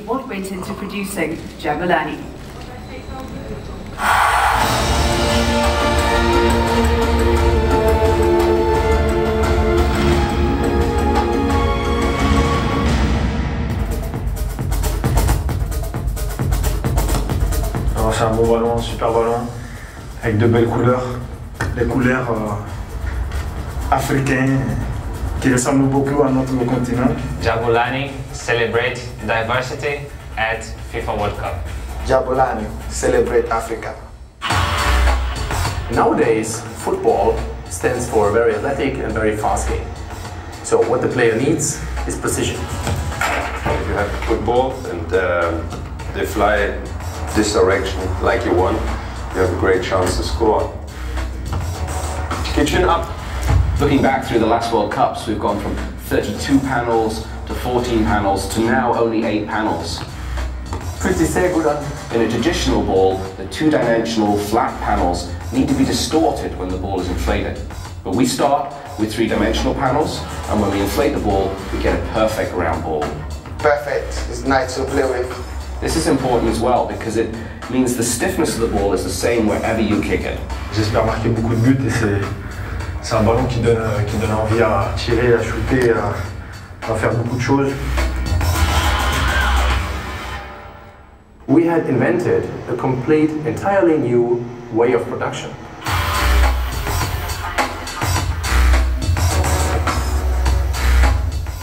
What went into producing Jabulani? C'est un beau ballon, un super ballon, avec de belles couleurs, des couleurs africaines qui ressemblent beaucoup à notre continent. Jabulani celebrate diversity at FIFA World Cup. Jabulani celebrate Africa. Nowadays, football stands for a very athletic and very fast game. So what the player needs is precision. If you have football and they fly this direction like you want, you have a great chance to score. Kitchen up. Looking back through the last World Cups, we've gone from 32 panels to 14 panels to now only 8 panels. In a traditional ball, the two-dimensional flat panels need to be distorted when the ball is inflated. But we start with three-dimensional panels, and when we inflate the ball, we get a perfect round ball. Perfect. It's nice to play with. This is important as well because it means the stiffness of the ball is the same wherever you kick it. J'espère marquer beaucoup de buts et c'est un ballon qui donne envie à tirer, à shooter, à faire beaucoup de choses. We had invented a complete, entirely new way of production.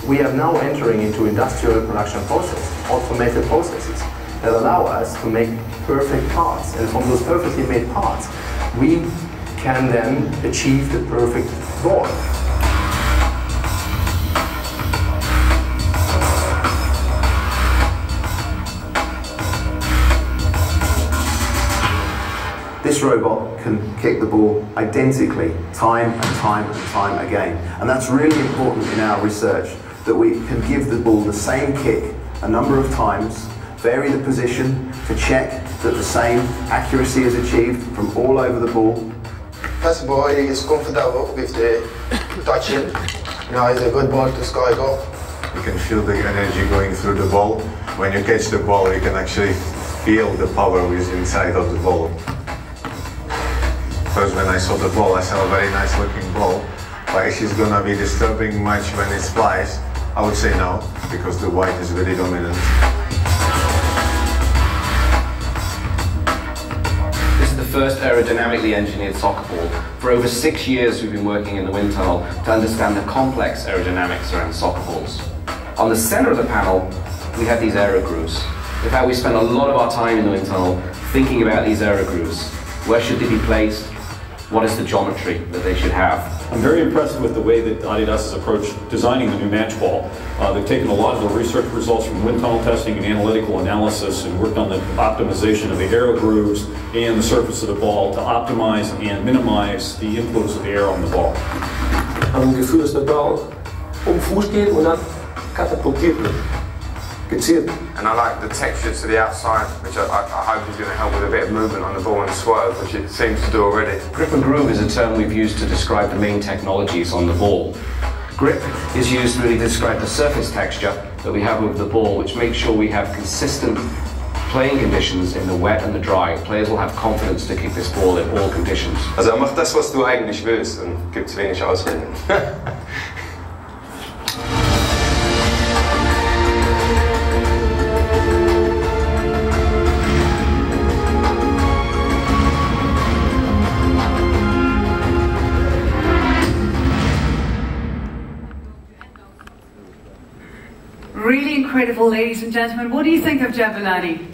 We are now entering into industrial production process, automated processes that allow us to make perfect parts. And from those perfectly made parts, we can then achieve the perfect ball. This robot can kick the ball identically, time and time and time again. And that's really important in our research, that we can give the ball the same kick a number of times, vary the position to check that the same accuracy is achieved from all over the ball. First of all, he is comfortable with the touching. Now it's a good ball to score a goal. You can feel the energy going through the ball. When you catch the ball, you can actually feel the power which is inside of the ball. First, when I saw the ball, I saw a very nice looking ball. But if it's gonna be disturbing much when it flies, I would say no, because the white is very dominant. This is the first aerodynamically engineered soccer ball. For over 6 years we've been working in the wind tunnel to understand the complex aerodynamics around soccer balls. On the center of the panel, we have these aero grooves. In fact, we spend a lot of our time in the wind tunnel thinking about these aero grooves. Where should they be placed? What is the geometry that they should have? I'm very impressed with the way that Adidas has approached designing the new match ball. They've taken a lot of the research results from wind tunnel testing and analytical analysis and worked on the optimization of the aero grooves and the surface of the ball to optimize and minimize the influence of the air on the ball. Ein Gefühl, dass der Ball Fuß geht und dann katapultiert wird. Gezielt. And I like the texture to the outside, which I hope is going to help with a bit of movement on the ball and swerve, which it seems to do already. Grip and groove is a term we've used to describe the main technologies on the ball. Grip is used really to describe the surface texture that we have with the ball, which makes sure we have consistent playing conditions in the wet and the dry. Players will have confidence to kick this ball in all conditions. Also mach das, was du eigentlich willst, und gibt's wenig Ausreden. Really incredible, ladies and gentlemen. What do you think of Jabulani?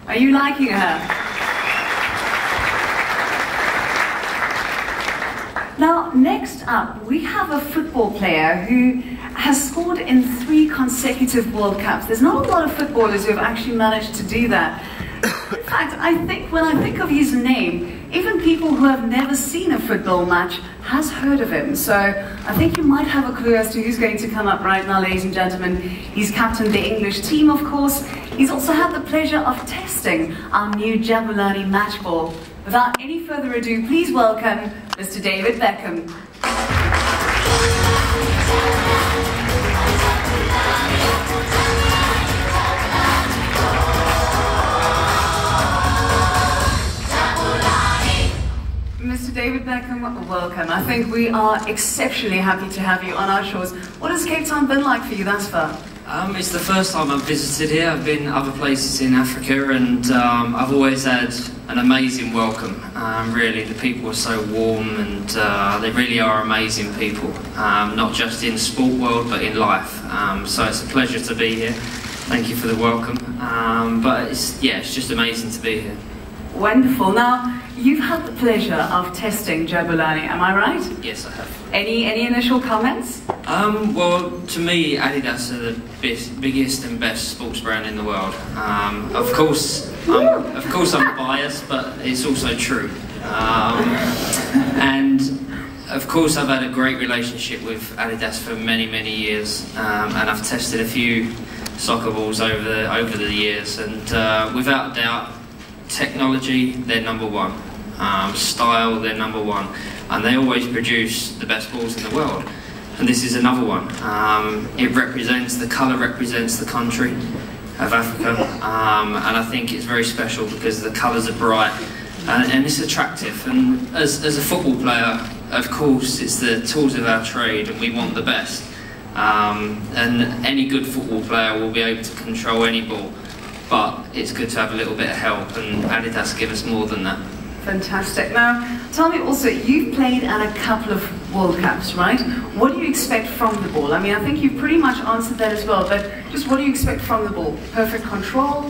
Are you liking her? Now, next up, we have a football player who has scored in 3 consecutive World Cups. There's not a lot of footballers who have actually managed to do that. In fact, I think when I think of his name, even people who have never seen a football match has heard of him. So I think you might have a clue as to who's going to come up right now, ladies and gentlemen. He's captained the English team, of course. He's also had the pleasure of testing our new Jabulani match ball. Without any further ado, please welcome Mr. David Beckham. Beckham, welcome. I think we are exceptionally happy to have you on our shores. What has Cape Town been like for you thus far? It's the first time I've visited here. I've been other places in Africa, and I've always had an amazing welcome. Really, the people are so warm, and they really are amazing people, not just in the sport world but in life. So it's a pleasure to be here. Thank you for the welcome. But it's just amazing to be here. Wonderful. Now, you've had the pleasure of testing Jabulani, am I right? Yes, I have. Any initial comments? Well, to me, Adidas are the biggest and best sports brand in the world. Of course, I'm biased, but it's also true. And of course, I've had a great relationship with Adidas for many, many years, and I've tested a few soccer balls over the years, and without doubt, technology, they're number one. Style, they're number one. And they always produce the best balls in the world. And this is another one. The colour represents the country of Africa. And I think it's very special because the colours are bright and it's attractive. And as a football player, of course, it's the tools of our trade and we want the best. And any good football player will be able to control any ball. But it's good to have a little bit of help, and Adidas give us more than that. Fantastic. Now, tell me also, you've played at a couple of World Cups, right? What do you expect from the ball? I mean, I think you've pretty much answered that as well, but just what do you expect from the ball? Perfect control?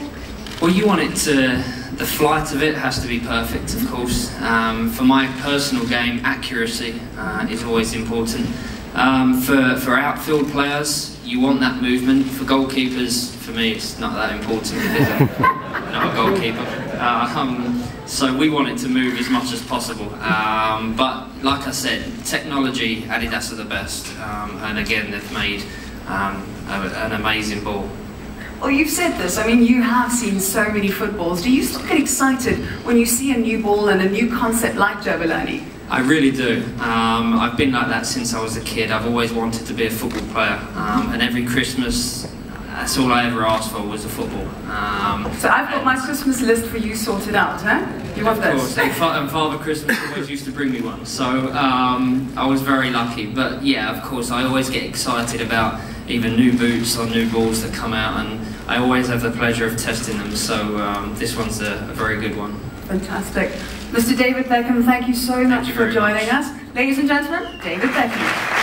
Well, you want it to... The flight of it has to be perfect, of course. For my personal game, accuracy is always important. For outfield players, you want that movement. For goalkeepers, for me, it's not that important because I'm not a goalkeeper. So we want it to move as much as possible. But like I said, technology, Adidas are the best. And again, they've made an amazing ball. Well, you've said this. I mean, you have seen so many footballs. Do you still get excited when you see a new ball and a new concept like Jabulani? I really do. I've been like that since I was a kid. I've always wanted to be a football player. And every Christmas, that's all I ever asked for was a football. So I've got my Christmas list for you sorted out, huh? You want this? Of course. And Father Christmas always used to bring me one. So I was very lucky. But yeah, of course, I always get excited about even new boots or new balls that come out. And I always have the pleasure of testing them. So this one's a very good one. Fantastic. Mr. David Beckham, thank you so much for joining us. Ladies and gentlemen, David Beckham.